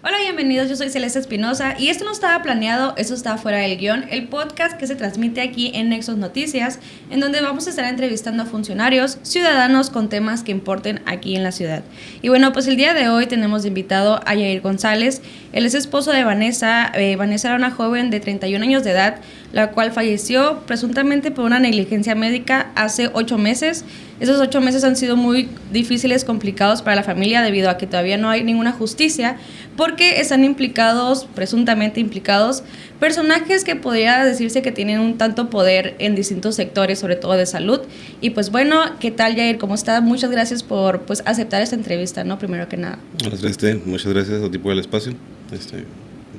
Hola, bienvenidos, yo soy Celeste Espinosa y esto no estaba planeado, esto estaba fuera del guión, el podcast que se transmite aquí en Nexos Noticias, en donde vamos a estar entrevistando a funcionarios, ciudadanos con temas que importen aquí en la ciudad. Y bueno, pues el día de hoy tenemos de invitado a Yair González. Él es esposo de Vanessa. Vanessa era una joven de 31 años de edad, la cual falleció presuntamente por una negligencia médica hace 8 meses. Esos 8 meses han sido muy difíciles, complicados para la familia debido a que todavía no hay ninguna justicia, porque están presuntamente implicados, personajes que podría decirse que tienen un tanto poder en distintos sectores, sobre todo de salud. Y pues bueno, ¿qué tal, Yair? ¿Cómo está? Muchas gracias por aceptar esta entrevista, ¿no? Primero que nada. Muchas gracias a ti por el espacio,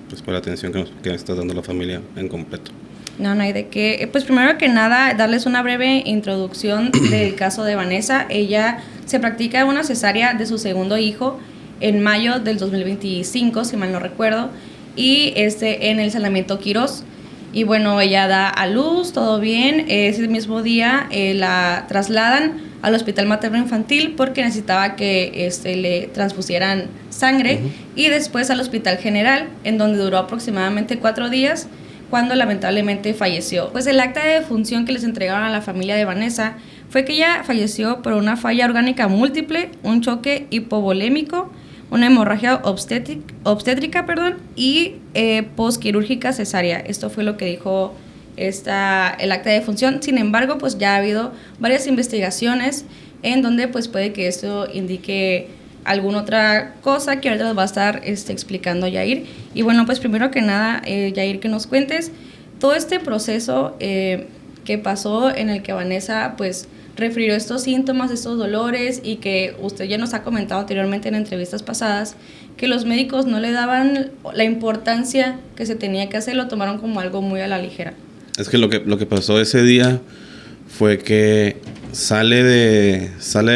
pues por la atención que me está dando la familia en completo. No hay de qué. Pues primero que nada, darles una breve introducción del caso de Vanessa. Ella se practica una cesárea de su segundo hijo en mayo del 2025, si mal no recuerdo, y en el Salamiento Quirós. Y bueno, ella da a luz, todo bien. Ese mismo día la trasladan al Hospital Materno Infantil porque necesitaba que le transfusieran sangre. Uh-huh. Y después al Hospital General, en donde duró aproximadamente 4 días, cuando lamentablemente falleció. Pues el acta de defunción que les entregaron a la familia de Vanessa fue que ella falleció por una falla orgánica múltiple, un choque hipovolémico, una hemorragia obstétrica, y posquirúrgica cesárea. Esto fue lo que dijo el acta de defunción. Sin embargo, pues ya ha habido varias investigaciones en donde pues puede que esto indique alguna otra cosa que ahorita nos va a estar explicando Yair. Y bueno, pues primero que nada, Yair, que nos cuentes todo este proceso que pasó en el que Vanessa pues refirió estos síntomas, estos dolores, y que usted ya nos ha comentado anteriormente en entrevistas pasadas que los médicos no le daban la importancia que se tenía que hacer, lo tomaron como algo muy a la ligera. Es que lo que pasó ese día fue que sale de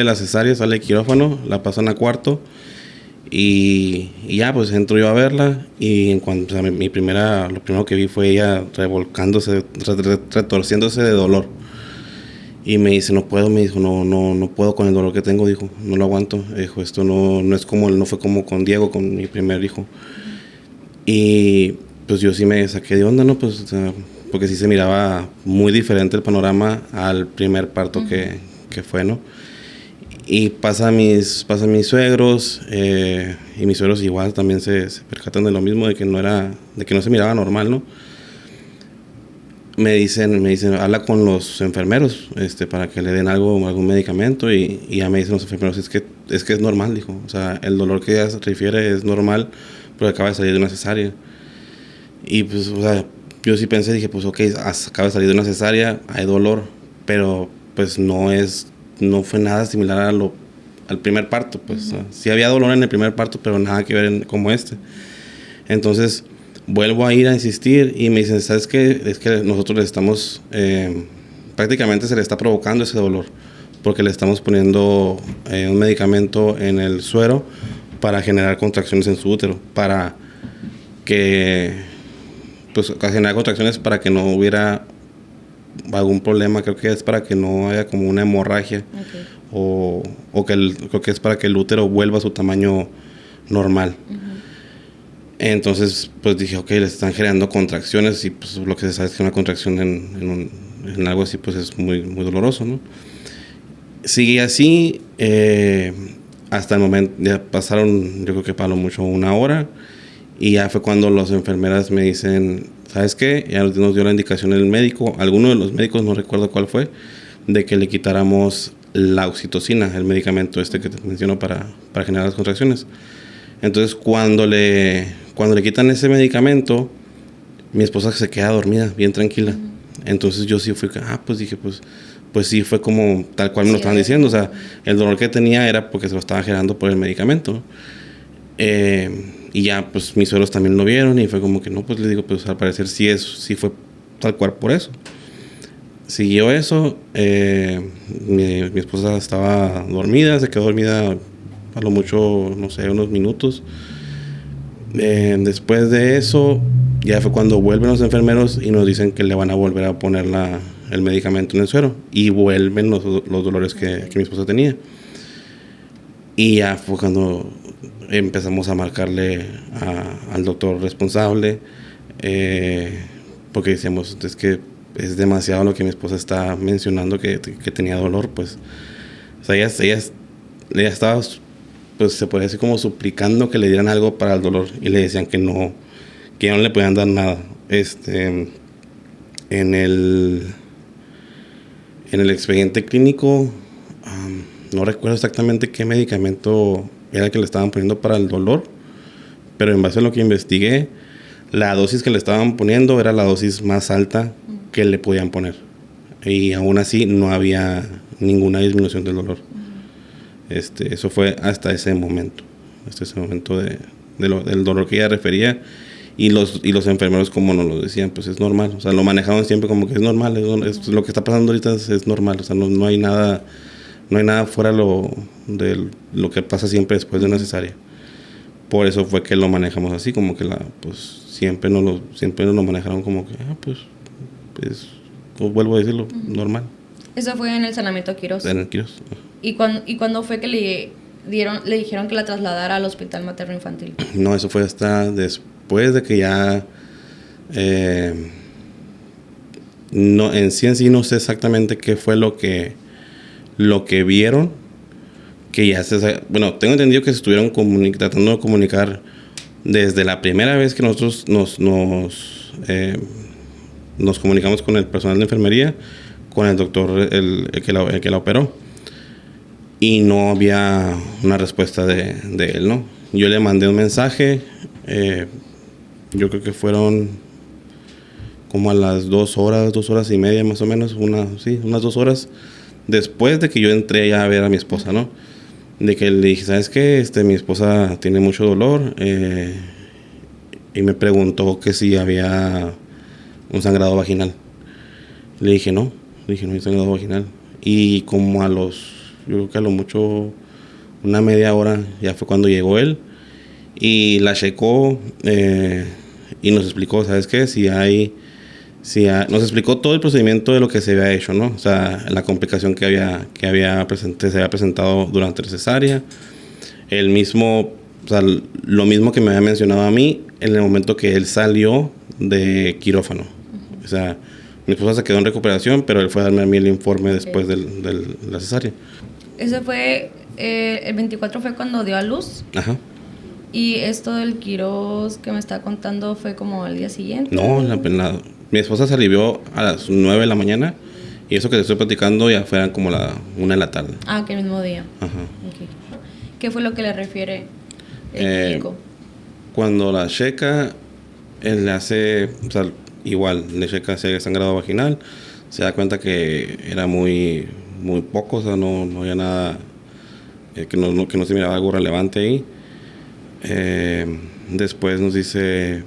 la cesárea, sale de quirófano, la pasan a cuarto y ya pues entro yo a verla, y en cuanto, lo primero que vi fue ella revolcándose, retorciéndose de dolor, y me dice no puedo con el dolor que tengo, dijo, no lo aguanto, dijo, esto no fue como con Diego, con mi primer hijo. Y pues yo sí me saqué de onda, ¿no? Pues, o sea, porque sí se miraba muy diferente el panorama al primer parto. Uh-huh. que fue, ¿no? Y pasan mis suegros, y mis suegros igual también se percatan de lo mismo, de que no se miraba normal, ¿no? Me dicen, habla con los enfermeros, para que le den algún medicamento, y ya me dicen los enfermeros, es que es normal, dijo, o sea, el dolor que ella se refiere es normal, porque acaba de salir de una cesárea. Y pues, o sea, yo sí pensé, dije, pues ok, acaba de salir de una cesárea, hay dolor, pero pues no fue nada similar al primer parto, pues. Uh-huh. Sí había dolor en el primer parto, pero nada que ver como este. Entonces, vuelvo a ir a insistir, y me dicen, ¿sabes qué? Es que nosotros le estamos, prácticamente se le está provocando ese dolor, porque le estamos poniendo un medicamento en el suero para generar contracciones en su útero, para generar contracciones para que no hubiera algún problema. Creo que es para que no haya como una hemorragia. Okay. o creo que es para que el útero vuelva a su tamaño normal. Uh-huh. Entonces pues dije, ok, le están generando contracciones, y pues lo que se sabe es que una contracción en algo así pues es muy, muy doloroso, ¿no? Sigue así hasta el momento, ya pasaron, yo creo que para lo mucho 1 hora, y ya fue cuando las enfermeras me dicen, ¿sabes qué? Ya nos dio la indicación el médico, alguno de los médicos, no recuerdo cuál fue, de que le quitáramos la oxitocina, el medicamento que te menciono para generar las contracciones. Entonces cuando le quitan ese medicamento, mi esposa se queda dormida, bien tranquila. Uh-huh. Entonces yo sí fui, pues dije, pues sí fue como tal cual me lo estaban diciendo, o sea, el dolor que tenía era porque se lo estaba generando por el medicamento. Y ya pues mis suegros también lo vieron, y fue como que no, pues les digo, pues al parecer sí fue tal cual por eso. Siguió eso, mi esposa estaba dormida, se quedó dormida a lo mucho, no sé, unos minutos. Después de eso ya fue cuando vuelven los enfermeros y nos dicen que le van a volver a poner el medicamento en el suero, y vuelven los dolores que mi esposa tenía. Y ya fue cuando empezamos a marcarle al doctor responsable, porque decíamos, es que es demasiado lo que mi esposa está mencionando que tenía dolor, pues. O sea, ella estaba, pues se podría decir como suplicando que le dieran algo para el dolor, y le decían que no le podían dar nada. En el expediente clínico, no recuerdo exactamente qué medicamento era el que le estaban poniendo para el dolor, pero en base a lo que investigué, la dosis que le estaban poniendo era la dosis más alta que le podían poner. Y aún así no había ninguna disminución del dolor. Eso fue hasta ese momento. Hasta ese momento del dolor que ella refería. Y los enfermeros, como nos lo decían, pues es normal. O sea, lo manejaban siempre como que es normal. Es lo que está pasando ahorita es normal. O sea, no hay nada fuera de lo que pasa siempre después de una cesárea. Por eso fue que lo manejamos así, como que pues siempre nos lo manejaron como que, pues vuelvo a decirlo, normal. Eso fue en el Sanamiento Quirós. En el Quirós. ¿Y cuándo fue que le dijeron que la trasladara al Hospital Materno Infantil? No, eso fue hasta después de que ya... no, en sí no sé exactamente qué fue lo que vieron, que ya bueno, tengo entendido que se estuvieron tratando de comunicar desde la primera vez que nosotros nos comunicamos con el personal de enfermería, con el doctor el que la operó, y no había una respuesta de él, ¿no? Yo le mandé un mensaje, yo creo que fueron como a las 2 horas y media más o menos, unas 2 horas después de que yo entré ya a ver a mi esposa, ¿no? De que le dije, ¿sabes qué? Mi esposa tiene mucho dolor, y me preguntó que si había un sangrado vaginal. Le dije, no hay sangrado vaginal. Y como yo creo que a lo mucho una media hora ya fue cuando llegó él y la checó, y nos explicó, ¿sabes qué? Nos explicó todo el procedimiento de lo que se había hecho, ¿no? O sea, la complicación que se había presentado durante la cesárea. El mismo, o sea, lo mismo que me había mencionado a mí en el momento que él salió de quirófano. O sea, mi esposa se quedó en recuperación, pero él fue a darme a mí el informe después de la cesárea. Eso fue, el 24 fue cuando dio a luz. Ajá. ¿Y esto del Quirós que me está contando fue como al día siguiente? No, mi esposa se alivió a las 9 de la mañana, y eso que te estoy platicando ya fueran como la 1 de la tarde. Ah, que el mismo día. Ajá. Okay. ¿Qué fue lo que le refiere el médico? Cuando la checa, él le hace, o sea, igual, le checa si hay sangrado vaginal, se da cuenta que era muy, muy poco, o sea, no había nada, que no se miraba algo relevante ahí. Después nos dice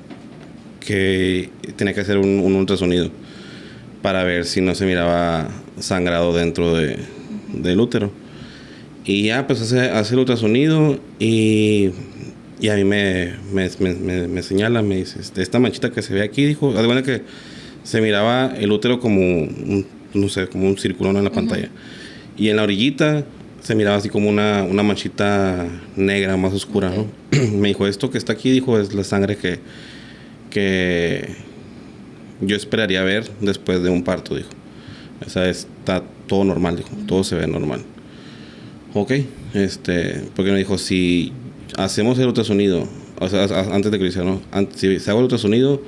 que tenía que hacer un ultrasonido para ver si no se miraba sangrado dentro del útero. Y ya pues hace el ultrasonido, y a mí me señala, me dice, esta manchita que se ve aquí, dijo, haz de cuenta que se miraba el útero como como un círculo en la pantalla. Y en la orillita se miraba así como una manchita negra más oscura, ¿no? Me dijo, esto que está aquí, dijo, es la sangre que yo esperaría ver después de un parto, dijo. O sea, está todo normal, dijo, todo se ve normal. Ok, porque me dijo, si hacemos el ultrasonido, o sea, antes de que lo hiciera, ¿no? Si se hago el ultrasonido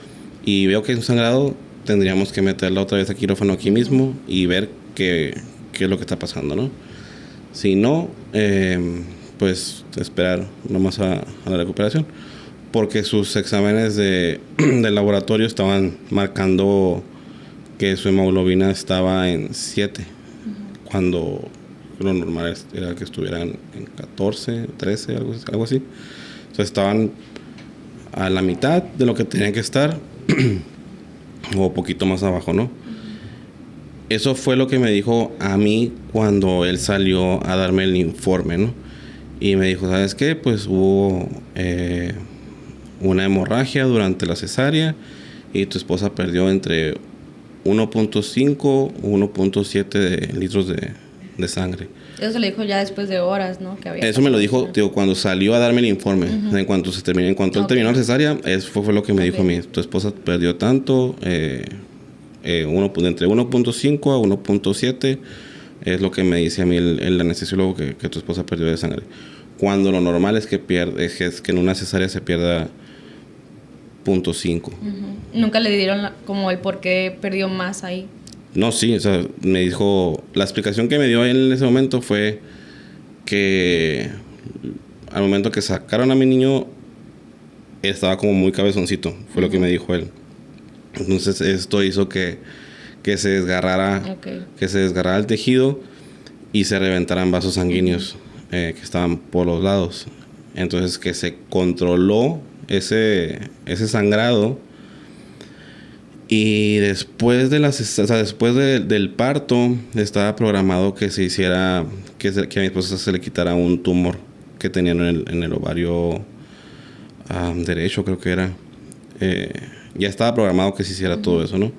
y veo que es un sangrado, tendríamos que meterla otra vez a quirófano aquí mismo y ver qué es lo que está pasando, ¿no? Si no, pues esperar nomás a la recuperación, porque sus exámenes del laboratorio estaban marcando que su hemoglobina estaba en 7, cuando lo normal era que estuvieran en 14, 13, algo así. O sea, estaban a la mitad de lo que tenían que estar o poquito más abajo, ¿no? Eso fue lo que me dijo a mí cuando él salió a darme el informe, ¿no? Y me dijo, ¿sabes qué? Pues hubo una hemorragia durante la cesárea y tu esposa perdió entre 1.5 o 1.7 litros de sangre. Eso se le dijo ya después de horas, ¿no? Que había Eso me lo dijo, digo, cuando salió a darme el informe. En cuanto él terminó la cesárea, eso fue lo que me dijo a mí. Tu esposa perdió tanto, entre 1.5 a 1.7, es lo que me dice a mí el anestesiólogo que tu esposa perdió de sangre. Cuando lo normal es que en una cesárea se pierda 0.5. Nunca le dieron como el por qué perdió más ahí. No, sí, o sea, me dijo, la explicación que me dio él en ese momento fue que al momento que sacaron a mi niño estaba como muy cabezoncito, fue lo que me dijo él. Entonces esto hizo que se desgarrara, el tejido y se reventaran vasos sanguíneos que estaban por los lados. Entonces que se controló ese sangrado. Y después del parto estaba programado que se hiciera, que a mi esposa se le quitara un tumor que tenía en el ovario derecho, creo que era. Ya estaba programado que se hiciera todo eso, ¿no?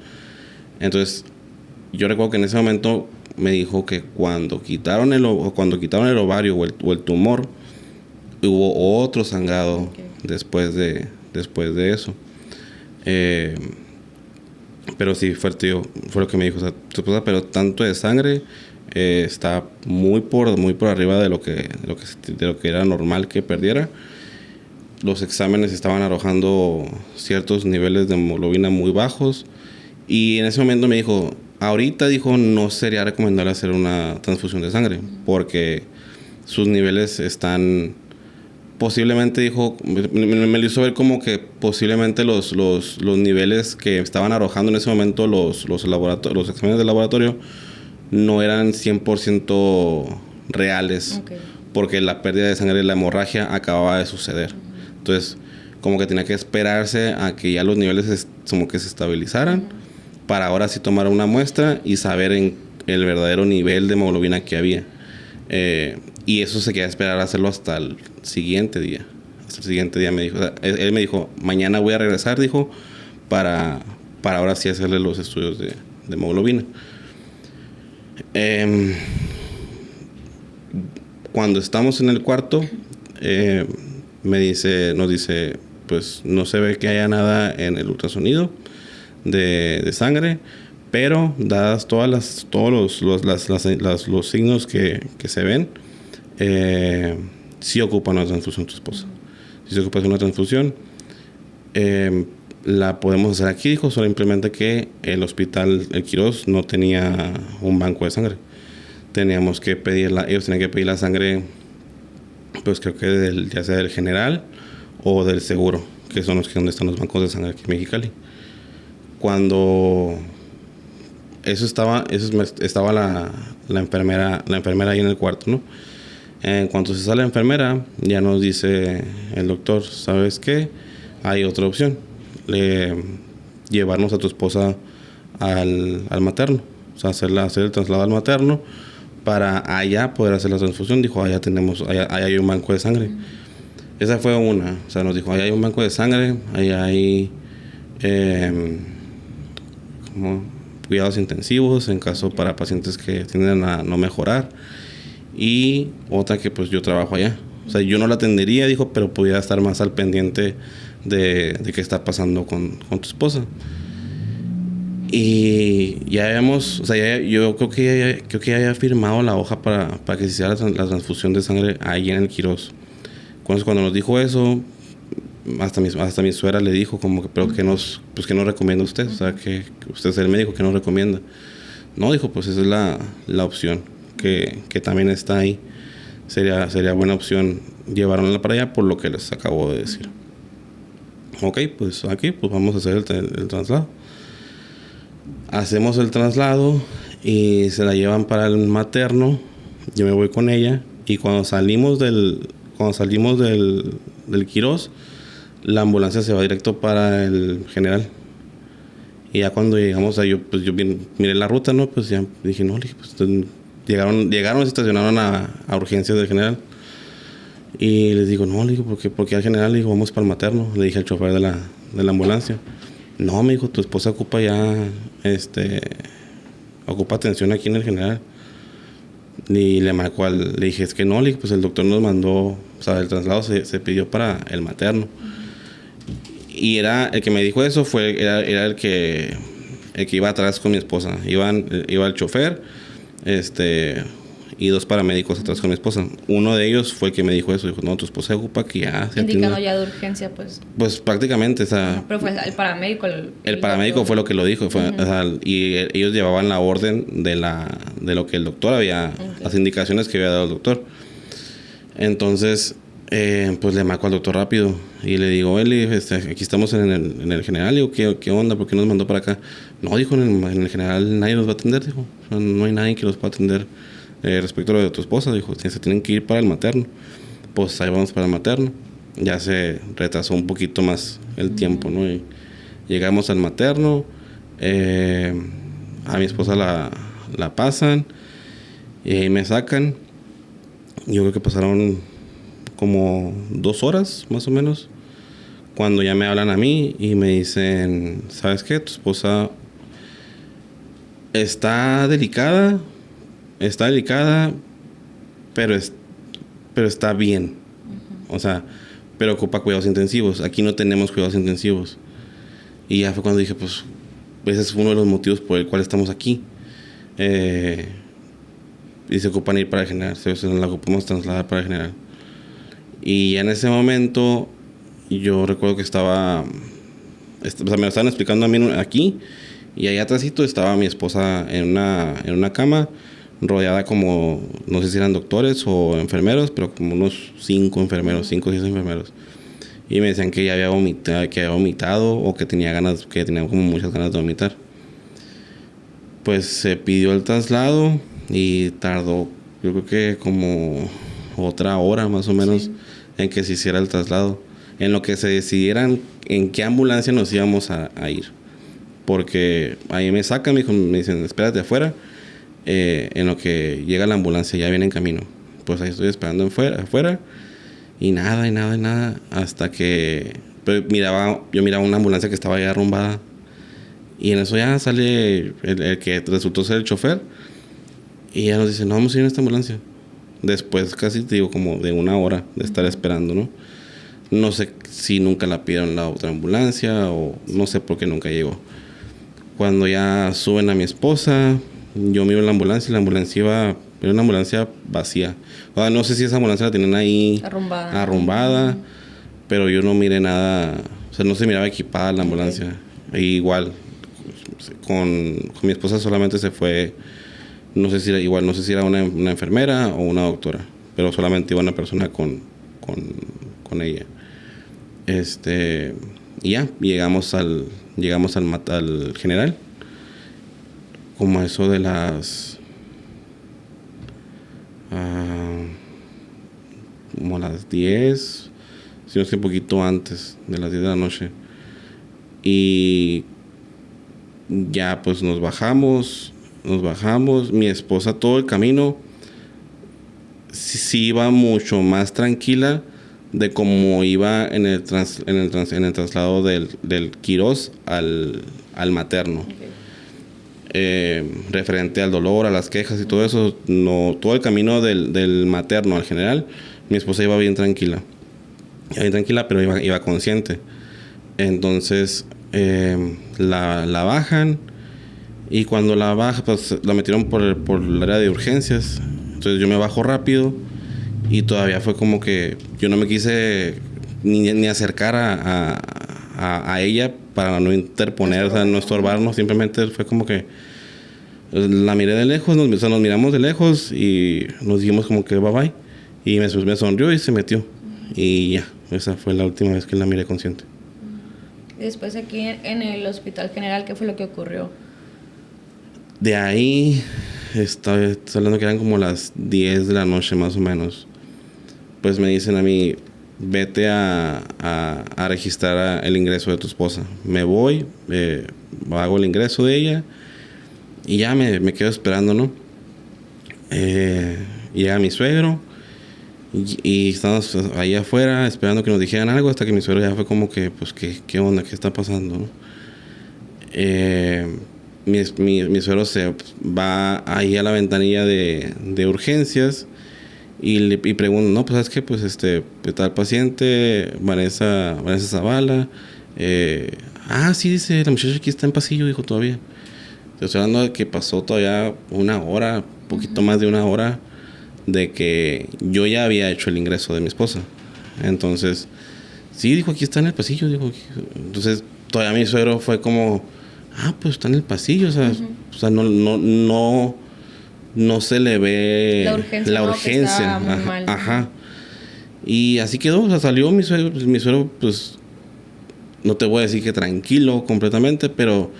Entonces, yo recuerdo que en ese momento me dijo que cuando quitaron el ovario o el tumor, hubo otro sangrado después de eso. Pero sí, fue lo que me dijo. O sea, tu esposa, pero tanto de sangre, está muy por arriba de lo que era normal que perdiera. Los exámenes estaban arrojando ciertos niveles de hemoglobina muy bajos. Y en ese momento me dijo, ahorita no sería recomendable hacer una transfusión de sangre, porque sus niveles están... Posiblemente dijo, me hizo ver como que posiblemente los niveles que estaban arrojando en ese momento los exámenes de laboratorio no eran 100% reales, porque la pérdida de sangre y la hemorragia acababa de suceder. Entonces, como que tenía que esperarse a que ya los niveles como que se estabilizaran para ahora sí tomar una muestra y saber en el verdadero nivel de hemoglobina que había. Y eso se queda esperar a hacerlo hasta el siguiente día. Hasta el siguiente día me dijo, o sea, él me dijo, mañana voy a regresar, dijo, para ahora sí hacerle los estudios de hemoglobina. Cuando estamos en el cuarto, nos dice, pues no se ve que haya nada en el ultrasonido de sangre, pero dadas todos los signos que se ven, sí ocupa una transfusión tu esposa. Si se ocupa una transfusión, la podemos hacer aquí, dijo, simplemente que el hospital, el Quirós, no tenía un banco de sangre. Ellos tenían que pedir la sangre, pues creo que ya sea del general o del seguro, que son donde están los bancos de sangre aquí en Mexicali. Cuando estaba la enfermera ahí en el cuarto, ¿no? En cuanto se sale la enfermera, ya nos dice el doctor, ¿sabes qué? Hay otra opción, llevarnos a tu esposa al materno, o sea, hacer el traslado al materno para allá poder hacer la transfusión. Dijo, allá hay un banco de sangre. Esa fue una, o sea, nos dijo, allá hay un banco de sangre, allá hay como cuidados intensivos en caso para pacientes que tienden a no mejorar. Y otra que pues yo trabajo allá. O sea, yo no la atendería, dijo, pero pudiera estar más al pendiente de qué está pasando con tu esposa. Y ya habíamos, o sea, yo creo que ya había firmado la hoja para que se hiciera la transfusión de sangre ahí en el Quirós. Cuando nos dijo eso, hasta mi suegra le dijo como que, pero que nos recomienda usted, o sea, que usted es el médico, que nos recomienda. No, dijo, pues esa es la opción que también está ahí. Sería buena opción llevarla para allá por lo que les acabo de decir. Ok, pues aquí pues vamos a hacer el traslado. Hacemos el traslado y se la llevan para el materno. Yo me voy con ella y cuando salimos del Quirós, la ambulancia se va directo para el general. Y ya cuando llegamos a yo miré la ruta, ¿no? Pues ya dije, no, pues llegaron y se estacionaron a urgencias del general. Y les digo, no, le digo, ¿por qué al general? Le digo, vamos para el materno. Le dije al chofer de la ambulancia. No, me dijo, tu esposa ocupa ya, ocupa atención aquí en el general. Y le marcó le dije, es que no, le dije, pues el doctor nos mandó, o sea, el traslado se pidió para el materno. Y era, el que me dijo eso era el que iba atrás con mi esposa. Iba el chofer, y 2 paramédicos atrás con mi esposa. Uno de ellos fue el que me dijo eso. Dijo, no, tu esposa ocupa que ya se indicando atienda. Ya de urgencia, pues. Pues prácticamente, o sea... Pero fue el paramédico. El paramédico fue lo que lo dijo. Fue, o sea, y ellos llevaban la orden de lo que el doctor había... Okay. Las indicaciones que había dado el doctor. Entonces, pues le marco al doctor rápido. Y le digo, Eli, aquí estamos en el general. Le digo, ¿qué onda? ¿Por qué nos mandó para acá? No, dijo, en el general nadie nos va a atender. Dijo, o sea, no hay nadie que los pueda atender. Respecto a lo de tu esposa, dijo, se tienen que ir para el materno. Pues ahí vamos para el materno. Ya se retrasó un poquito más el tiempo, ¿no? Y llegamos al materno. A mi esposa la pasan. Y ahí me sacan. Yo creo que pasaron como 2 horas, más o menos. Cuando ya me hablan a mí y me dicen, ¿sabes qué? Tu esposa está delicada, pero está bien. O sea, pero ocupa cuidados intensivos. Aquí no tenemos cuidados intensivos. Y ya fue cuando dije, pues, ese es uno de los motivos por el cual estamos aquí. Y se ocupan ir para el general. Se la ocupamos trasladar para el general. Y ya en ese momento, yo recuerdo que o sea, me lo estaban explicando a mí aquí. Y allá atrásito estaba mi esposa en una cama, rodeada como, no sé si eran doctores o enfermeros, pero como unos 5 enfermeros, 5 o 6 enfermeros. Y me decían que ya había vomitado o que tenía como muchas ganas de vomitar. Pues se pidió el traslado y tardó, yo creo que como otra hora más o menos, en que se hiciera el traslado. En lo que se decidieran en qué ambulancia nos íbamos a ir. Porque ahí me sacan, me dicen, espérate afuera. En lo que llega la ambulancia, ya viene en camino. Pues ahí estoy esperando afuera. Y nada. Hasta que yo miraba una ambulancia que estaba ya arrumbada. Y en eso ya sale el que resultó ser el chofer. Y ya nos dice, no, vamos a ir en esta ambulancia. Después casi, te digo, como de 1 hora de estar esperando, ¿no? No sé si nunca la pidieron la otra ambulancia o no sé por qué nunca llegó. Cuando ya suben a mi esposa, yo miro la ambulancia y la ambulancia era una ambulancia vacía. O sea, no sé si esa ambulancia la tenían ahí arrumbada, pero yo no miré nada, o sea, no se miraba equipada la ambulancia. Okay. Igual, con mi esposa solamente se fue, no sé si era una enfermera o una doctora, pero solamente iba una persona con ella. Y ya, llegamos al general, como eso de como las 10, si no es que un poquito antes de las 10 de la noche. Y ya pues nos bajamos, mi esposa todo el camino sí iba mucho más tranquila de cómo iba en el traslado del Quirós al materno. Okay. Referente al dolor, a las quejas y todo eso, no, todo el camino del materno al general, mi esposa iba bien tranquila, pero iba consciente. Entonces la bajan, y cuando la bajan, pues la metieron por el área de urgencias. Entonces yo me bajo rápido. Y todavía fue como que yo no me quise ni acercar a ella para no interponer, o sea, no estorbarnos. Simplemente fue como que la miré de lejos, nos miramos de lejos y nos dijimos como que bye bye. Y me sonrió y se metió. Y ya, esa fue la última vez que la miré consciente. Después aquí en el Hospital General, ¿qué fue lo que ocurrió? De ahí, estoy hablando que eran como las 10 de la noche más o menos. Pues me dicen a mí, vete a registrar el ingreso de tu esposa. Me voy, hago el ingreso de ella y ya me quedo esperando, ¿no? Llega mi suegro y estamos ahí afuera esperando que nos dijeran algo, hasta que mi suegro ya fue como que, pues, ¿qué onda? ¿Qué está pasando? ¿No? mi suegro se va ahí a la ventanilla de urgencias y pregunta, no, pues ¿sabes qué? Pues tal paciente, Vanessa Zavala. Sí, dice, la muchacha aquí está en pasillo, dijo todavía. Te estoy hablando de que pasó todavía una hora, poquito más de una hora, de que yo ya había hecho el ingreso de mi esposa. Entonces, sí, dijo, aquí está en el pasillo, dijo. Entonces, todavía mi suegro fue como, pues está en el pasillo, o sea, no se le ve la urgencia. No, muy mal. Ajá. Y así quedó, o sea, salió mi suegro, pues, no te voy a decir que tranquilo completamente, pero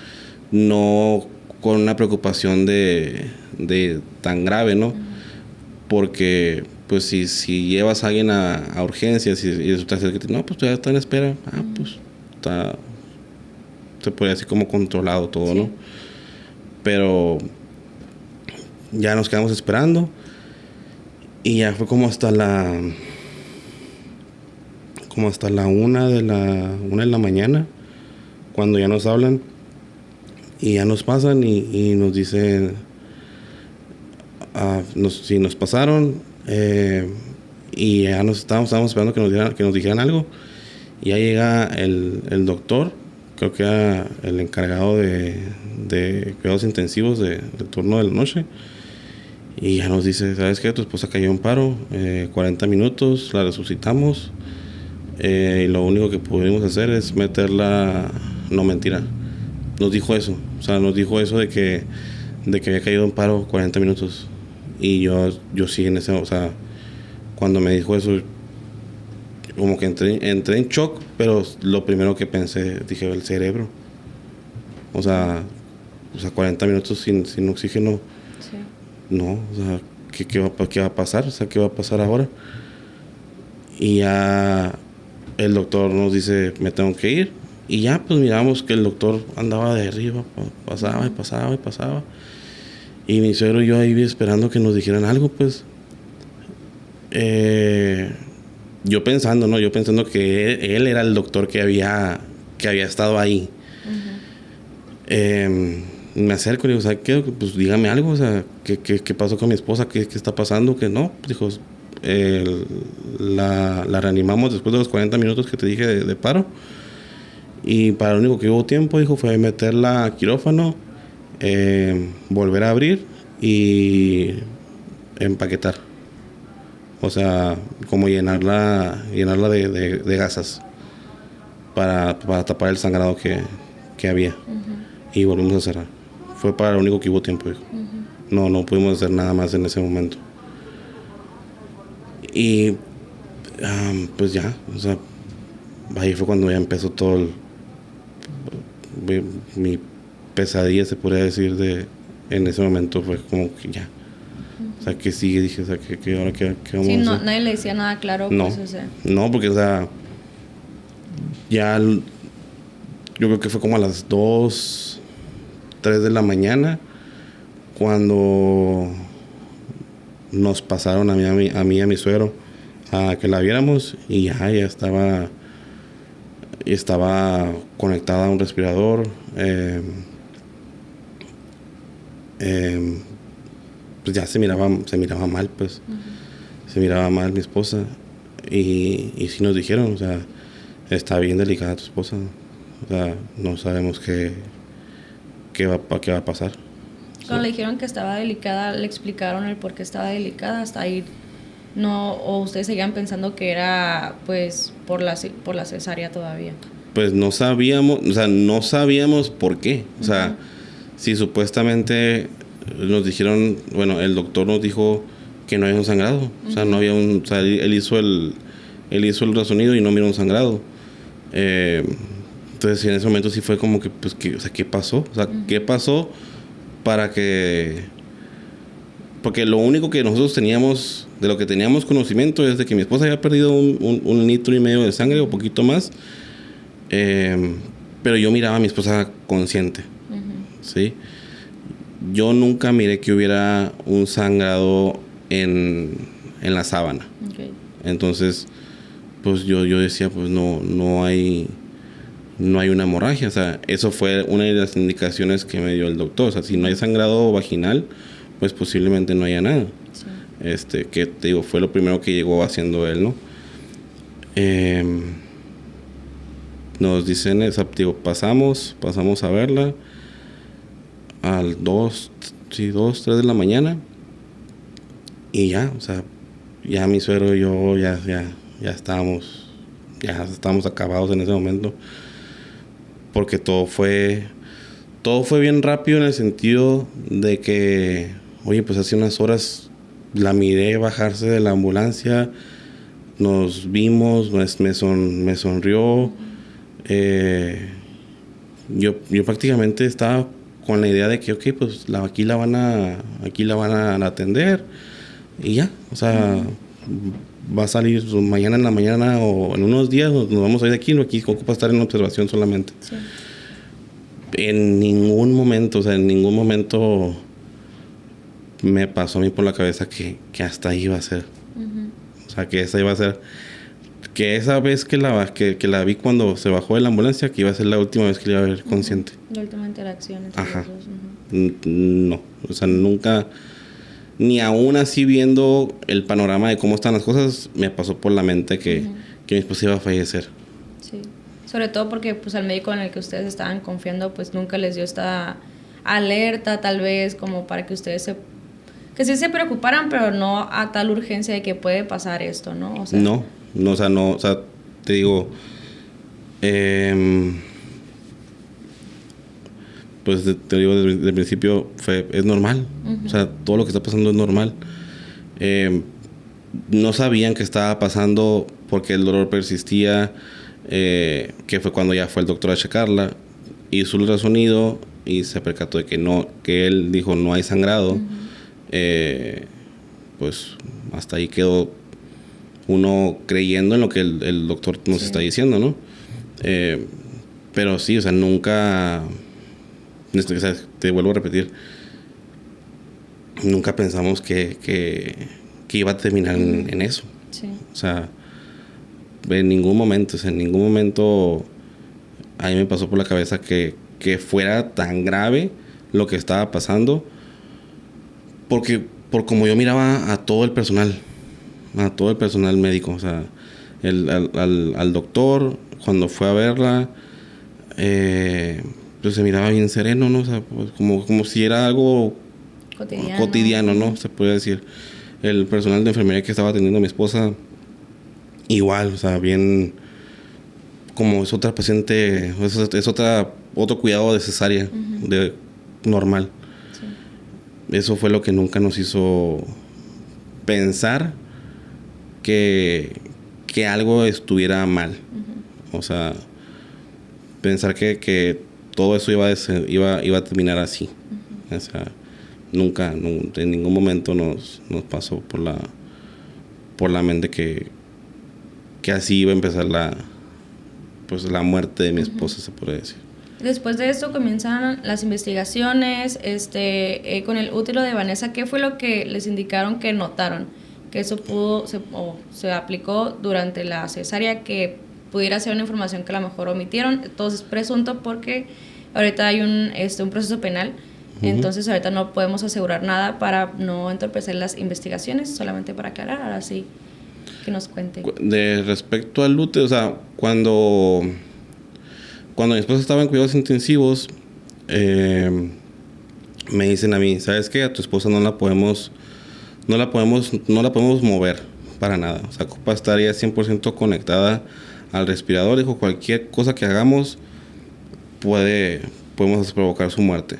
no con una preocupación de tan grave, ¿no? Porque, pues, si llevas a alguien a urgencias y resulta ser que no, pues ya está en espera, pues está, se puede decir como controlado todo, ¿no? Pero ya nos quedamos esperando y ya fue como hasta la 1 de la mañana cuando ya nos hablan y ya nos pasan y nos dicen si nos pasaron y ya estábamos esperando que nos dijeran algo y ya llega el doctor, creo que era el encargado de cuidados intensivos del turno de la noche, y ya nos dice, ¿sabes qué? Tu esposa cayó en paro, 40 minutos, la resucitamos, y lo único que pudimos hacer es meterla, no, mentira, nos dijo eso, o sea, nos dijo eso de que había caído en paro 40 minutos, y yo sí en ese, o sea, cuando me dijo eso, como que entré en shock, pero lo primero que pensé, dije, el cerebro. O sea 40 minutos sin oxígeno. Sí. No, o sea, ¿qué va a pasar? O sea, ¿qué va a pasar ahora? Y ya el doctor nos dice, me tengo que ir. Y ya, pues miramos que el doctor andaba de arriba, pasaba. Y mi suegro y yo ahí esperando que nos dijeran algo, pues. Yo pensando que él era el doctor que había estado ahí. Me acerco y le digo, ¿sabes qué? Pues dígame algo, o sea, ¿qué pasó con mi esposa? ¿Qué está pasando? Que no, dijo, la reanimamos después de los 40 minutos que te dije de paro. Y para lo único que hubo tiempo, dijo, fue meterla a quirófano, volver a abrir y empaquetar. O sea, como llenarla de gasas para tapar el sangrado que había. Y volvimos a cerrar. Fue para lo único que hubo tiempo, dijo. No pudimos hacer nada más en ese momento. Y pues ya, o sea, ahí fue cuando ya empezó todo mi pesadilla, se podría decir, en ese momento fue como que ya. O sea, que sigue, dije, o sea, que ahora qué vamos a hacer. Nadie le decía nada claro, no, pues, o sea. No, porque, o sea, ya yo creo que fue como a las 2, 3 de la mañana cuando nos pasaron a mí y a mi suegro a que la viéramos y ya estaba conectada a un respirador. Pues ya se miraba mal, pues. Se miraba mal mi esposa. Y sí nos dijeron, o sea, está bien delicada tu esposa. O sea, no sabemos qué va a pasar. Cuando le dijeron que estaba delicada, ¿le explicaron el por qué estaba delicada? Hasta ahí no, o ustedes seguían pensando que era pues por la cesárea todavía. Pues no sabíamos por qué. O sea, si supuestamente nos dijeron, bueno, el doctor nos dijo que no había un sangrado. O sea, no había o sea, él hizo el ultrasonido y no miró un sangrado. Entonces en ese momento sí fue como que, pues, o sea, ¿qué pasó? O sea, ¿qué pasó para que...? Porque lo único que nosotros teníamos, de lo que teníamos conocimiento, es de que mi esposa había perdido 1,5 litros de sangre o poquito más. Pero yo miraba a mi esposa consciente. ¿Sí? Yo nunca miré que hubiera un sangrado en la sábana. Okay. Entonces, pues yo decía, pues no hay no hay una hemorragia. O sea, eso fue una de las indicaciones que me dio el doctor. O sea, si no hay sangrado vaginal, pues posiblemente no haya nada. Sí. Que te digo, fue lo primero que llegó haciendo él, ¿no? Nos dicen, digo, pasamos a verla al 2, 3 de la mañana. Y ya, o sea, ya mi suegro y yo ya estábamos acabados en ese momento. Porque todo fue bien rápido en el sentido de que, oye, pues hace unas horas la miré bajarse de la ambulancia, nos vimos, me sonrió. Yo prácticamente estaba con la idea de que, ok, pues aquí la van a atender y ya, o sea, va a salir mañana en la mañana o en unos días nos vamos a ir de aquí ocupa estar en observación solamente. Sí. En ningún momento me pasó a mí por la cabeza que hasta ahí iba a ser. O sea, que esa iba a ser, que esa vez que la vi cuando se bajó de la ambulancia, que iba a ser la última vez que la iba a ver consciente. La última interacción entre los dos. No, o sea, nunca, ni aún así viendo el panorama de cómo están las cosas, me pasó por la mente que mi esposa iba a fallecer. Sí, sobre todo porque pues al médico en el que ustedes estaban confiando pues nunca les dio esta alerta tal vez como para que ustedes que sí se preocuparan, pero no a tal urgencia de que puede pasar esto, ¿no? O sea, no, te digo, pues te digo desde el principio es normal. O sea, todo lo que está pasando es normal. No sabían que estaba pasando porque el dolor persistía, que fue cuando ya fue el doctor a checarla, hizo el ultrasonido y se percató de que él dijo no hay sangrado. Pues hasta ahí quedó uno creyendo en lo que el doctor nos está diciendo, ¿no? Pero sí, o sea, nunca, te vuelvo a repetir, nunca pensamos que iba a terminar en eso. Sí. O sea, en ningún momento a mí me pasó por la cabeza que fuera tan grave lo que estaba pasando, porque por como yo miraba a todo el personal médico, o sea, al doctor cuando fue a verla, pues se miraba bien sereno, ¿no? O sea, pues como si era algo cotidiano, ¿no? Se puede decir. El personal de enfermería que estaba atendiendo a mi esposa, igual, o sea, bien, como es otra paciente, es otro cuidado de cesárea, de normal. Sí. Eso fue lo que nunca nos hizo pensar que algo estuviera mal. O sea, pensar que todo eso iba a terminar así. O sea, nunca, en ningún momento nos pasó por la mente que así iba a empezar la muerte de mi esposa, se puede decir. Después de esto comienzan las investigaciones con el útero de Vanessa. ¿Qué fue lo que les indicaron que notaron? Que eso se aplicó durante la cesárea, que pudiera ser una información que a lo mejor omitieron. Entonces, presunto porque ahorita hay un proceso penal. Entonces ahorita no podemos asegurar nada para no entorpecer las investigaciones, solamente para aclarar. Ahora sí, que nos cuente. De respecto al útero, o sea, cuando mi esposa estaba en cuidados intensivos, me dicen a mí, ¿sabes qué? A tu esposa no la podemos mover para nada. O sea, ocupa estar ya 100% conectada al respirador. Dijo, cualquier cosa que hagamos podemos provocar su muerte.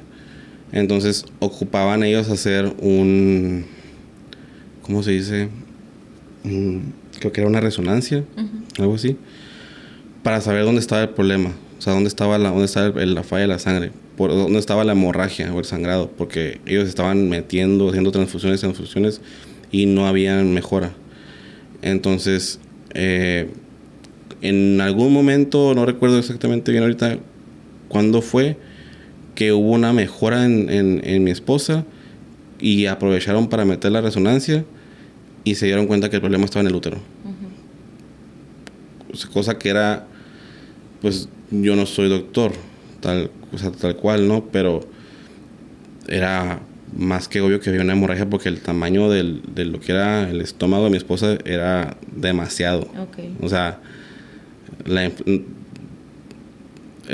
Entonces ocupaban ellos hacer ¿cómo se dice? Creo que era una resonancia, algo así, para saber dónde estaba el problema. O sea, dónde estaba la falla de la sangre, dónde estaba la hemorragia o el sangrado, porque ellos estaban haciendo transfusiones y no había mejora. Entonces, en algún momento, no recuerdo exactamente bien ahorita cuándo fue, que hubo una mejora en mi esposa y aprovecharon para meter la resonancia y se dieron cuenta que el problema estaba en el útero. Cosa que era, pues, yo no soy doctor, tal cual, ¿no? Pero era más que obvio que había una hemorragia porque el tamaño de lo que era el estómago de mi esposa era demasiado. Okay. O sea,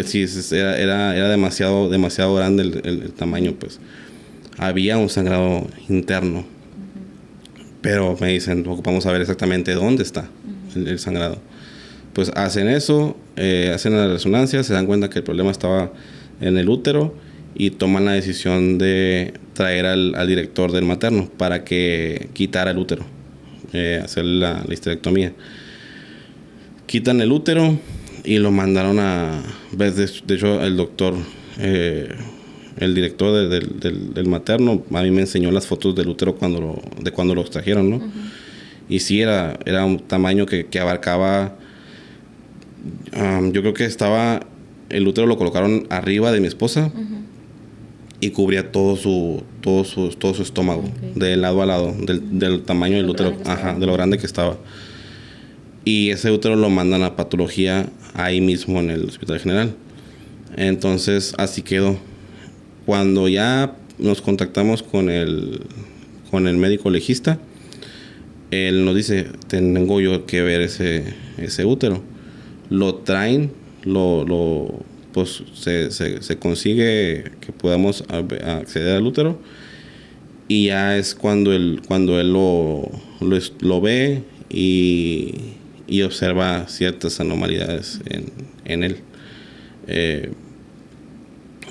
sí, era demasiado grande el tamaño, pues. Había un sangrado interno. Uh-huh. Pero me dicen, ocupamos saber exactamente dónde está el sangrado. Pues hacen eso, hacen la resonancia, se dan cuenta que el problema estaba en el útero y toman la decisión de traer al director del materno para que quitara el útero, hacer la histerectomía. Quitan el útero y lo mandaron a... De hecho, el doctor, el director del materno, a mí me enseñó las fotos del útero cuando lo extrajeron, ¿no? Uh-huh. Y sí, era un tamaño que abarcaba... yo creo que el útero lo colocaron arriba de mi esposa. Uh-huh. Y cubría todo su estómago, okay, de lado a lado, del tamaño del útero, de lo grande que estaba. Y ese útero lo mandan a patología ahí mismo en el Hospital General. Entonces, así quedó. Cuando ya nos contactamos con el médico legista, él nos dice, tengo yo que ver ese útero. Lo traen, pues se consigue que podamos acceder al útero, y ya es cuando él lo ve y observa ciertas anomalías en él.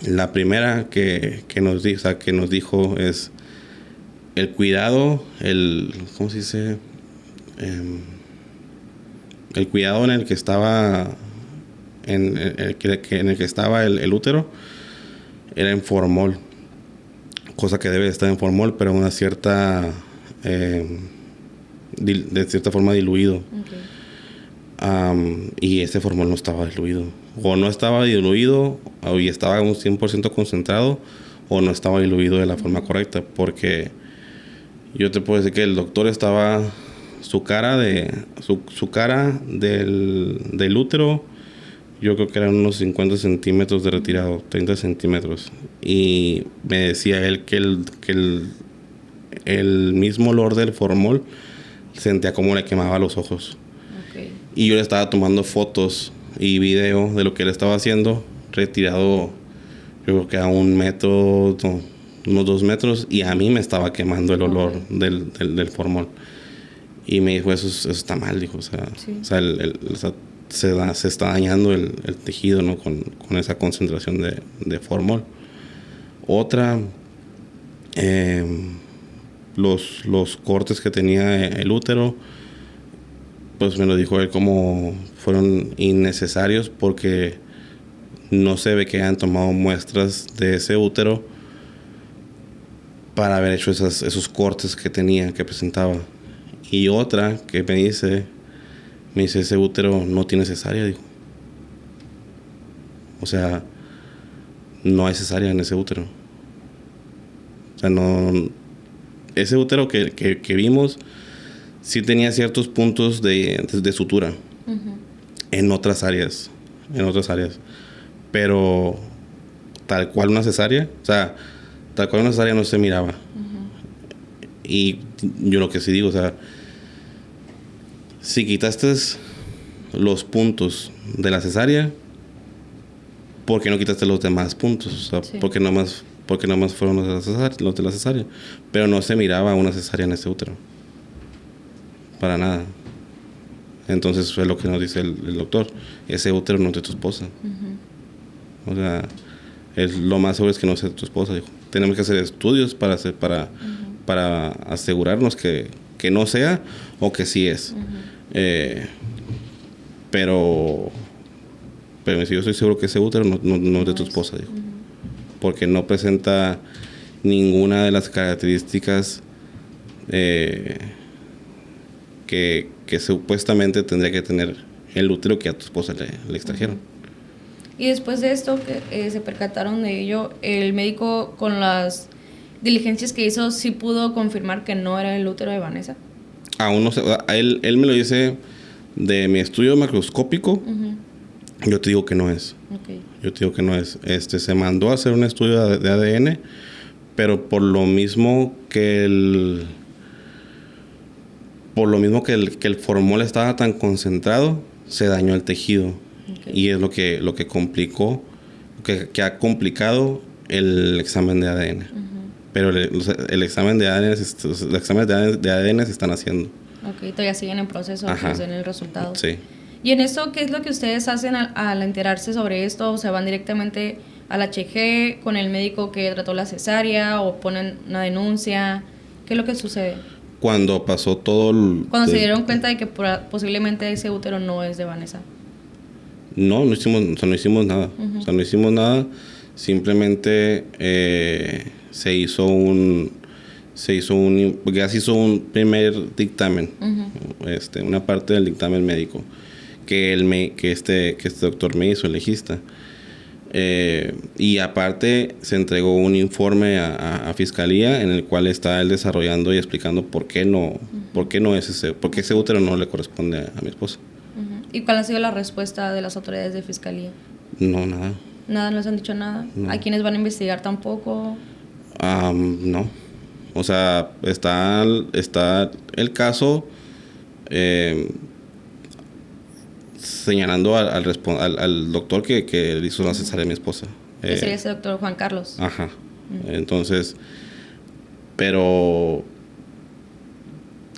La primera que nos dijo es el cuidado, ¿cómo se dice? El cuidado en el que estaba en el que estaba el útero era en formol, cosa que debe estar en formol, pero una cierta de cierta forma diluido. Okay. Y ese formol no estaba diluido, o no estaba diluido, o estaba un 100% concentrado, o no estaba diluido de la forma correcta, porque yo te puedo decir que el doctor estaba su cara del útero, yo creo que eran unos 50 centímetros de retirado, 30 centímetros. Y me decía él que el mismo olor del formol sentía como le quemaba los ojos. Okay. Y yo le estaba tomando fotos y video de lo que él estaba haciendo, retirado, yo creo que a 1 metro, unos 2 metros, y a mí me estaba quemando el olor del formol. Y me dijo, eso está mal, dijo. O sea, sí. Se está dañando el tejido, ¿no? Con esa concentración de formol. Otra, los cortes que tenía el útero, pues me lo dijo él como fueron innecesarios, porque no se ve que hayan tomado muestras de ese útero para haber hecho esos cortes que presentaba. Y otra que me dice, ese útero no tiene cesárea, dijo. O sea, no hay cesárea en ese útero. O sea, no... Ese útero que vimos sí tenía ciertos puntos de sutura. Uh-huh. En otras áreas. Pero tal cual una cesárea, no se miraba. Uh-huh. Y yo lo que sí digo, o sea, si quitaste los puntos de la cesárea, ¿por qué no quitaste los demás puntos? O sea, sí. ¿Por qué nomás fueron los de la cesárea? Pero no se miraba una cesárea en ese útero. Para nada. Entonces fue lo que nos dice el doctor. Ese útero no es de tu esposa. Uh-huh. O sea, lo más seguro es que no sea de tu esposa, dijo. Tenemos que hacer estudios para asegurarnos que no sea, o que sí es. Uh-huh. Pero yo estoy seguro que ese útero no es de tu esposa, dijo. Uh-huh. Porque no presenta ninguna de las características que supuestamente tendría que tener el útero que a tu esposa le extrajeron. Y después de esto, que se percataron de ello, el médico, con las diligencias que hizo, sí pudo confirmar que no era el útero de Vanessa. Aún no sé, él me lo dice de mi estudio macroscópico. Uh-huh. Yo te digo que no es. Okay. Yo te digo que no es. Se mandó a hacer un estudio de ADN, pero por lo mismo que el formol estaba tan concentrado, se dañó el tejido. Okay. Y es lo que complicó, que ha complicado el examen de ADN. Pero el examen de ADN, los exámenes de ADN se están haciendo. Ok, todavía siguen en proceso, pues en el resultado. Sí. Y en esto, ¿qué es lo que ustedes hacen al enterarse sobre esto? O sea, ¿van directamente al HG con el médico que trató la cesárea o ponen una denuncia? ¿Qué es lo que sucede? Cuando pasó todo Cuando se dieron cuenta de que posiblemente ese útero no es de Vanessa. No hicimos nada. O sea, no hicimos nada. Simplemente se hizo un primer dictamen, una parte del dictamen médico que este doctor me hizo, el legista. Y aparte se entregó un informe a fiscalía en el cual está él desarrollando y explicando por qué no es por qué ese útero no le corresponde a mi esposa. ¿Y cuál ha sido la respuesta de las autoridades de fiscalía? No, nada. ¿Nada? ¿No les han dicho nada? No. ¿A quiénes van a investigar tampoco? No. O sea, está el caso señalando al doctor que hizo la cesárea de mi esposa. ¿Qué sería ese doctor Juan Carlos? Ajá. Entonces, pero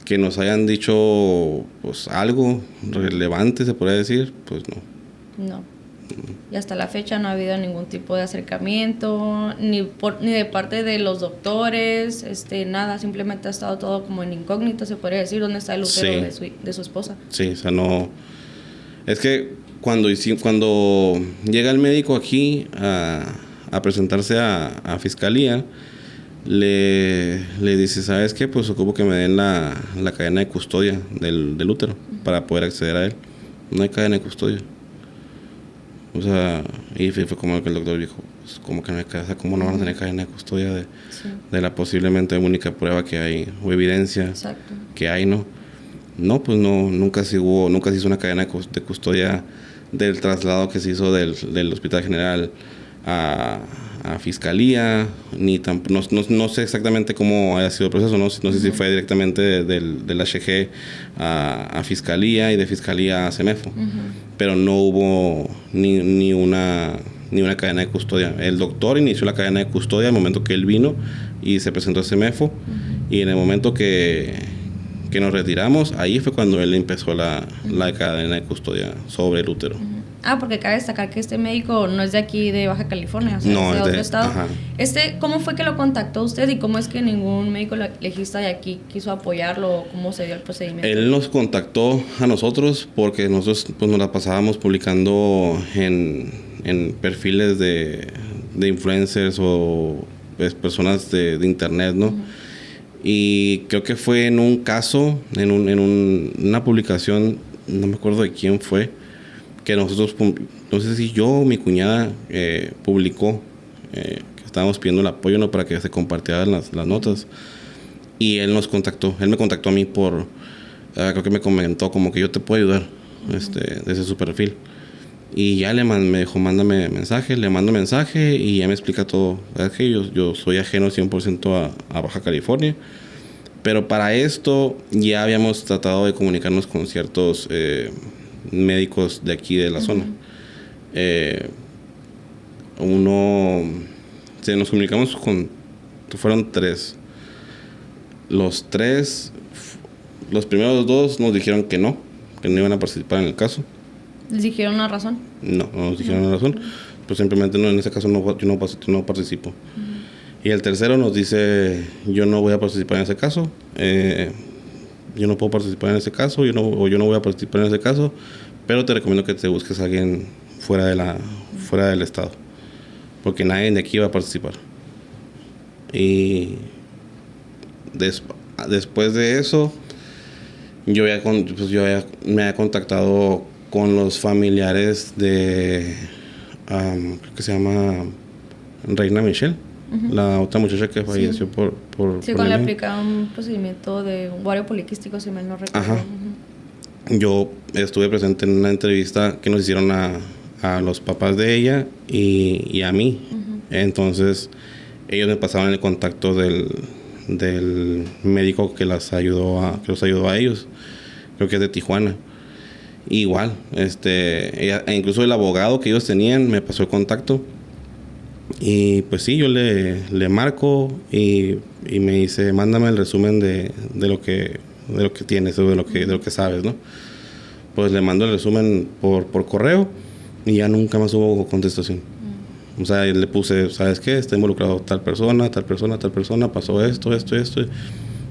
que nos hayan dicho pues algo relevante, se podría decir, pues no. No. Y hasta la fecha no ha habido ningún tipo de acercamiento, ni de parte de los doctores, nada, simplemente ha estado todo como en incógnito, se podría decir, dónde está el útero de su esposa. Sí, o sea, no. Es que cuando llega el médico aquí a presentarse a fiscalía, le dice, ¿sabes qué? Pues ocupo que me den la cadena de custodia del útero para poder acceder a él. No hay cadena de custodia. O sea, y fue como que el doctor dijo, pues, ¿cómo que no hay cadena? O sea, ¿cómo no van a tener cadena de custodia de la posiblemente única prueba que hay o evidencia que hay, ¿no? No, pues no, nunca se hizo una cadena de custodia del traslado que se hizo del Hospital General a fiscalía, ni no sé exactamente cómo haya sido el proceso, no sé si fue directamente del HG a fiscalía y de fiscalía a CEMEFO, pero no hubo ni una cadena de custodia. El doctor inició la cadena de custodia al momento que él vino y se presentó a CEMEFO, y en el momento que nos retiramos, ahí fue cuando él empezó la cadena de custodia sobre el útero. Porque cabe destacar que este médico no es de aquí de Baja California, o sea, no, es de otro estado. Ajá. ¿Cómo fue que lo contactó usted y cómo es que ningún médico legista de aquí quiso apoyarlo? ¿Cómo se dio el procedimiento? Él nos contactó a nosotros porque nosotros pues nos la pasábamos publicando en perfiles de influencers o pues, personas de internet, ¿no? Y creo que fue en un caso, en una publicación, no me acuerdo de quién fue, que nosotros, no sé si yo o mi cuñada publicó que estábamos pidiendo el apoyo, ¿no? Para que se compartieran las notas. Y él nos contactó, él me contactó a mí creo que me comentó como que yo te puedo ayudar desde su perfil. Y ya me dijo, mándame mensaje, le mando mensaje y ya me explica todo. Es que yo soy ajeno 100% a Baja California, pero para esto ya habíamos tratado de comunicarnos con ciertos médicos de aquí de la zona. Nos comunicamos fueron 3. Los primeros 2 nos dijeron que no iban a participar en el caso. ¿Les dijeron una razón? No nos dijeron una razón. Pues simplemente no, en ese caso yo no participo. Y el tercero nos dice, yo no voy a participar en ese caso. Yo no puedo participar en ese caso, yo no voy a participar en ese caso, pero te recomiendo que te busques a alguien fuera del estado, porque nadie de aquí va a participar. Y después de eso, yo me había contactado con los familiares de, creo que se llama Reina Michelle, la otra muchacha que falleció por cuando le aplicaron un procedimiento de un ovario poliquístico, si mal no recuerdo. Yo estuve presente en una entrevista que nos hicieron a a los papás de ella y a mí. Entonces ellos me pasaban el contacto del médico que los ayudó a ellos. Creo que es de Tijuana. Igual, incluso el abogado que ellos tenían me pasó el contacto. Y pues sí, yo le marco y me dice, mándame el resumen de lo que tienes o de lo que sabes, ¿no? Pues le mando el resumen por correo y ya nunca más hubo contestación. O sea, le puse, ¿sabes qué? Está involucrado tal persona, pasó esto.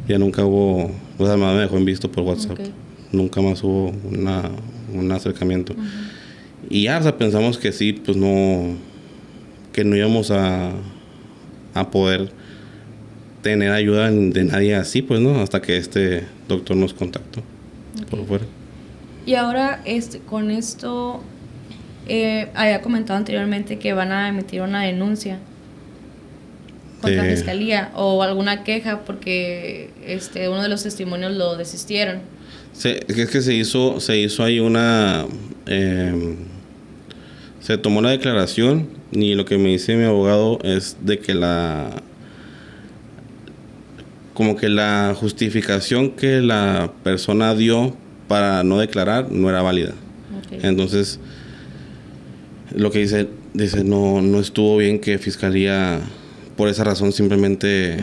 Ya nunca hubo, o sea, me dejó en visto por WhatsApp. Okay. Nunca más hubo un acercamiento. Y ya, o sea, pensamos que sí, pues que no íbamos a poder tener ayuda de nadie así, pues, ¿no? Hasta que este doctor nos contactó por fuera. Y ahora, con esto, había comentado anteriormente que van a emitir una denuncia contra la fiscalía o alguna queja porque uno de los testimonios lo desistieron. Sí, es que se hizo ahí se tomó la declaración y lo que me dice mi abogado es de que como que la justificación que la persona dio para no declarar no era válida. Okay. Entonces, lo que dice no estuvo bien que fiscalía por esa razón simplemente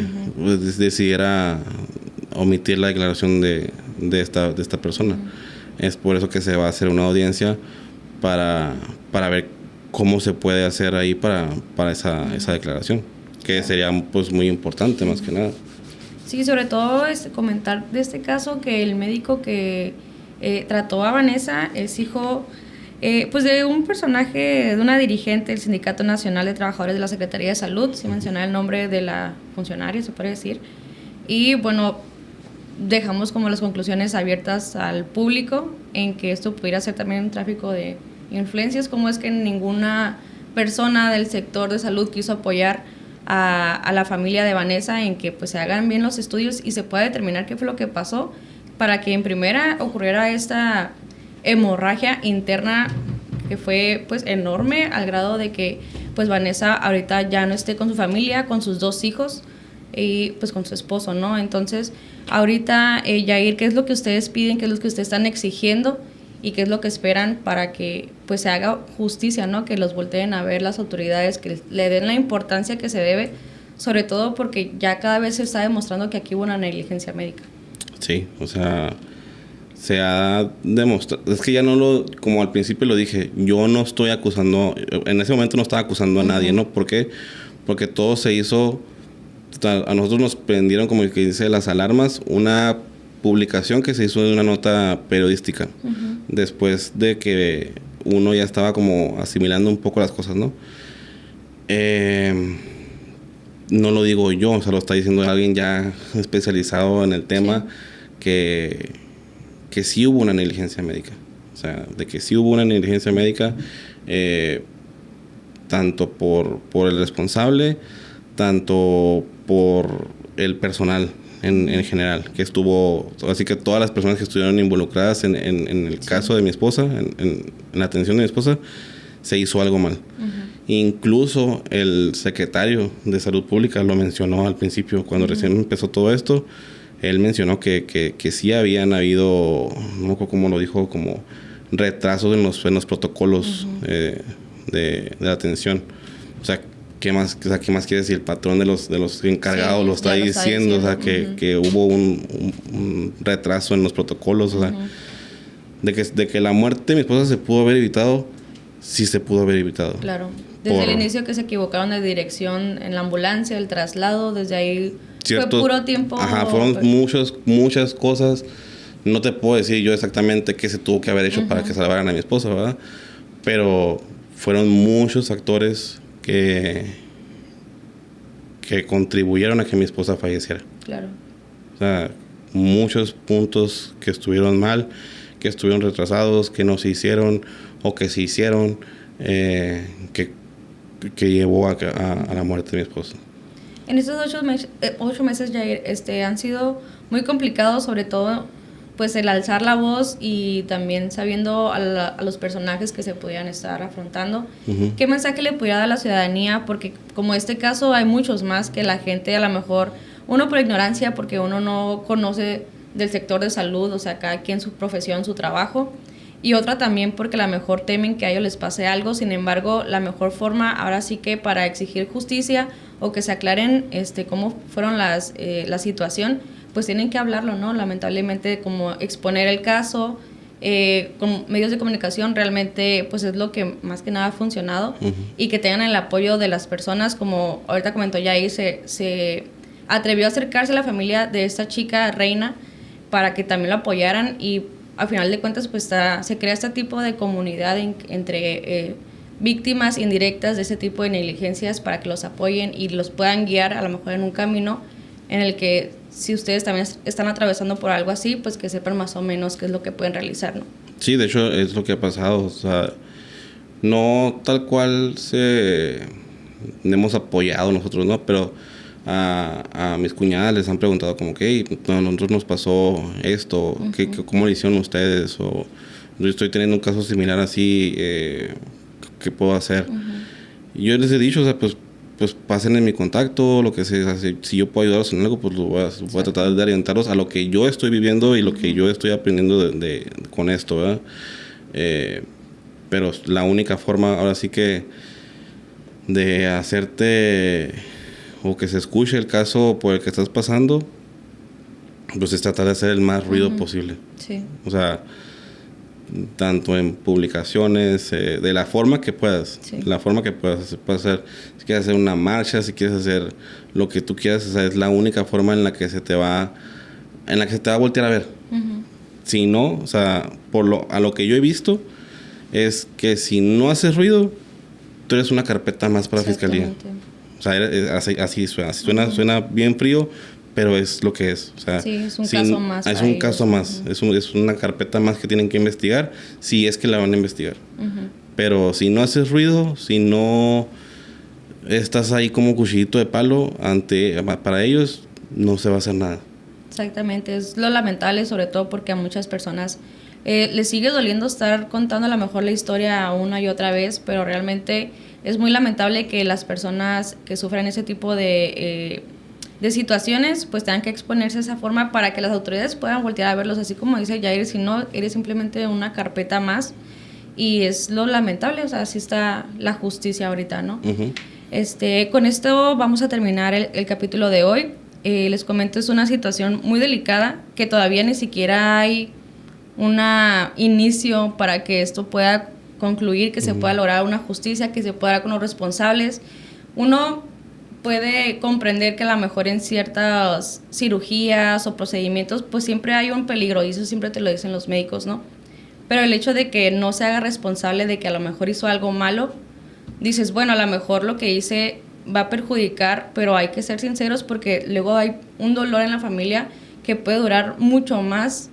decidiera omitir la declaración de esta persona. Es por eso que se va a hacer una audiencia para ver cómo se puede hacer ahí para esa declaración, que sería pues muy importante más que nada. Sí, sobre todo comentar de este caso que el médico que trató a Vanessa es hijo pues de un personaje, de una dirigente del Sindicato Nacional de Trabajadores de la Secretaría de Salud, sin mencionar el nombre de la funcionaria, se puede decir. Y bueno, dejamos como las conclusiones abiertas al público en que esto pudiera ser también un tráfico de influencias, como es que ninguna persona del sector de salud quiso apoyar a la familia de Vanessa en que pues se hagan bien los estudios y se pueda determinar qué fue lo que pasó para que en primera ocurriera esta hemorragia interna que fue pues enorme al grado de que pues Vanessa ahorita ya no esté con su familia, con sus 2 hijos y pues con su esposo, ¿no? Entonces ahorita Yair, ¿qué es lo que ustedes piden? ¿Qué es lo que ustedes están exigiendo? ¿Y qué es lo que esperan para que pues se haga justicia, ¿no? Que los volteen a ver las autoridades, que le den la importancia que se debe, sobre todo porque ya cada vez se está demostrando que aquí hubo una negligencia médica. Sí, o sea, se ha demostrado, es que ya como al principio lo dije, yo no estoy acusando, en ese momento no estaba acusando a nadie, ¿no? ¿Por qué? Porque todo se hizo, a nosotros nos prendieron, como el que dice, las alarmas, una publicación que se hizo de una nota periodística, después de que uno ya estaba como asimilando un poco las cosas, ¿no? No lo digo yo, o sea, lo está diciendo alguien ya especializado en el tema, que sí hubo una negligencia médica. O sea, de que sí hubo una negligencia médica, tanto por el responsable, tanto por el personal en general, que estuvo, así que todas las personas que estuvieron involucradas en el caso de mi esposa, en la atención de mi esposa, se hizo algo mal. Incluso el secretario de Salud Pública lo mencionó al principio, cuando recién empezó todo esto, él mencionó que sí habían habido, no me acuerdo cómo lo dijo, como retrasos en los protocolos de la atención. O sea, ¿qué más quiere decir? El patrón de los encargados lo está diciendo, o sea, que hubo un retraso en los protocolos, o sea, de que la muerte de mi esposa se pudo haber evitado, sí se pudo haber evitado. Claro. Desde el inicio que se equivocaron de dirección en la ambulancia, el traslado, desde ahí fue puro tiempo. Fueron muchas cosas. No te puedo decir yo exactamente qué se tuvo que haber hecho para que salvaran a mi esposa, ¿verdad? Pero fueron muchos factores que contribuyeron a que mi esposa falleciera. Claro. O sea, muchos puntos que estuvieron mal, que estuvieron retrasados, que no se hicieron o que se hicieron, que llevó a la muerte de mi esposa. En estos 8 meses, Yair, han sido muy complicados, sobre todo pues el alzar la voz y también sabiendo a los personajes que se podían estar afrontando, ¿qué mensaje le pudiera dar a la ciudadanía? Porque como este caso hay muchos más que la gente a lo mejor, uno por ignorancia, porque uno no conoce del sector de salud, o sea, cada quien su profesión, su trabajo, y otra también porque a lo mejor temen que a ellos les pase algo. Sin embargo, la mejor forma ahora sí que para exigir justicia o que se aclaren cómo fueron la situación, pues tienen que hablarlo, ¿no? Lamentablemente, como exponer el caso con medios de comunicación realmente pues es lo que más que nada ha funcionado, y que tengan el apoyo de las personas, como ahorita comentó Yair, se atrevió a acercarse a la familia de esta chica Reina para que también lo apoyaran, y al final de cuentas pues se crea este tipo de comunidad entre víctimas indirectas de ese tipo de negligencias para que los apoyen y los puedan guiar a lo mejor en un camino en el que si ustedes también están atravesando por algo así, pues que sepan más o menos qué es lo que pueden realizar, ¿no? Sí, de hecho es lo que ha pasado, o sea, no tal cual hemos apoyado nosotros, ¿no? Pero a mis cuñadas les han preguntado como que a nosotros nos pasó esto, ¿cómo lo hicieron ustedes? O yo estoy teniendo un caso similar así, ¿qué puedo hacer? Y yo les he dicho, o sea, pues pasen en mi contacto, lo que sea, si yo puedo ayudarlos en algo, pues lo voy a tratar de orientarlos a lo que yo estoy viviendo y lo que yo estoy aprendiendo con esto, ¿verdad? Pero la única forma, ahora sí que, de hacerte o que se escuche el caso por el que estás pasando, pues es tratar de hacer el más ruido posible. Sí. O sea, tanto en publicaciones, de la forma que puedas, la forma que puedas hacer, si quieres hacer una marcha, si quieres hacer lo que tú quieras, o sea, es la única forma en la que se te va a voltear a ver. Si no, o sea, a lo que yo he visto, es que si no haces ruido, tú eres una carpeta más para la fiscalía. O sea, así suena bien frío, pero es lo que es. O sea, sí, es un caso más. Es un caso más. Es una carpeta más que tienen que investigar, si es que la van a investigar. Pero si no haces ruido, si no estás ahí como cuchillito de palo, para ellos no se va a hacer nada. Exactamente, es lo lamentable, sobre todo porque a muchas personas les sigue doliendo estar contando a lo mejor la historia una y otra vez, pero realmente es muy lamentable que las personas que sufren ese tipo de situaciones pues tengan que exponerse de esa forma para que las autoridades puedan voltear a verlos, así como dice Yair, si no eres simplemente una carpeta más, y es lo lamentable, o sea, así está la justicia ahorita, ¿no? Con esto vamos a terminar el capítulo de hoy. Les comento, es una situación muy delicada que todavía ni siquiera hay un inicio para que esto pueda concluir, que se pueda lograr una justicia, que se pueda dar con los responsables. Uno puede comprender que a lo mejor en ciertas cirugías o procedimientos pues siempre hay un peligro, y eso siempre te lo dicen los médicos, ¿no? Pero el hecho de que no se haga responsable de que a lo mejor hizo algo malo, dices, bueno, a lo mejor lo que hice va a perjudicar, pero hay que ser sinceros porque luego hay un dolor en la familia que puede durar mucho más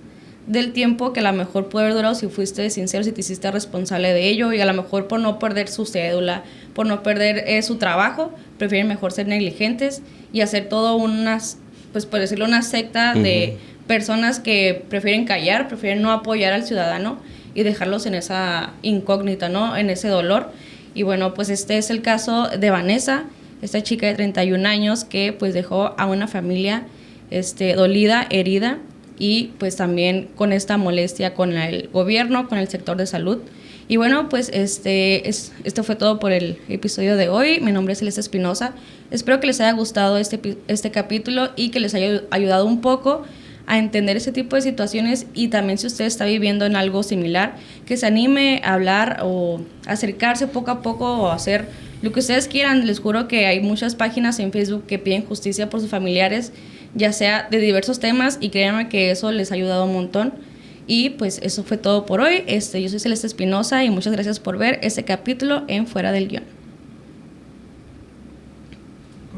del tiempo que a lo mejor puede haber durado si fuiste sincero, si te hiciste responsable de ello, y a lo mejor por no perder su cédula, por no perder su trabajo, prefieren mejor ser negligentes y hacer todo pues por decirlo, una secta de personas que prefieren callar, prefieren no apoyar al ciudadano y dejarlos en esa incógnita, ¿no? En ese dolor. Y bueno, pues este es el caso de Vanessa, esta chica de 31 años que pues dejó a una familia dolida, herida, y pues también con esta molestia con el gobierno, con el sector de salud. Y bueno, pues esto fue todo por el episodio de hoy. Mi nombre es Celeste Espinosa. Espero que les haya gustado este capítulo y que les haya ayudado un poco a entender ese tipo de situaciones, y también si usted está viviendo en algo similar, que se anime a hablar o acercarse poco a poco o hacer lo que ustedes quieran. Les juro que hay muchas páginas en Facebook que piden justicia por sus familiares, ya sea de diversos temas, y créanme que eso les ha ayudado un montón. Y pues eso fue todo por hoy. Yo soy Celeste Espinosa y muchas gracias por ver este capítulo en Fuera del Guión.